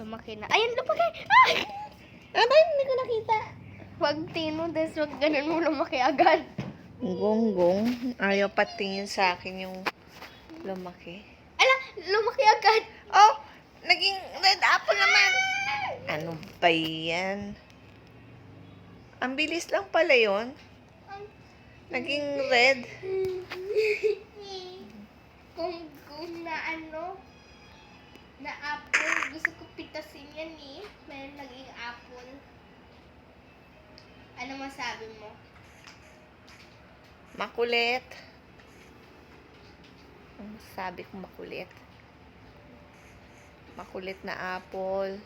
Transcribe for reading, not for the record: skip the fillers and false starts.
Lumaki na. Ayun, lumaki! Ay! Bakit hindi ko nakita? Wag Tino, des, wag ganun mo lumaki agad. Gonggong, ayaw patingin sa akin yung lumaki. Ala, lumaki agad. Oh, naging red apple naman. Ano ba yan? Ang bilis lang pala yun. Naging red. Kung na ano, na apple, gusto ko pitasin yan eh. Meron naging apple. Ano masabi mo? Makulit. Ang sabi ko makulit. Makulit na apple.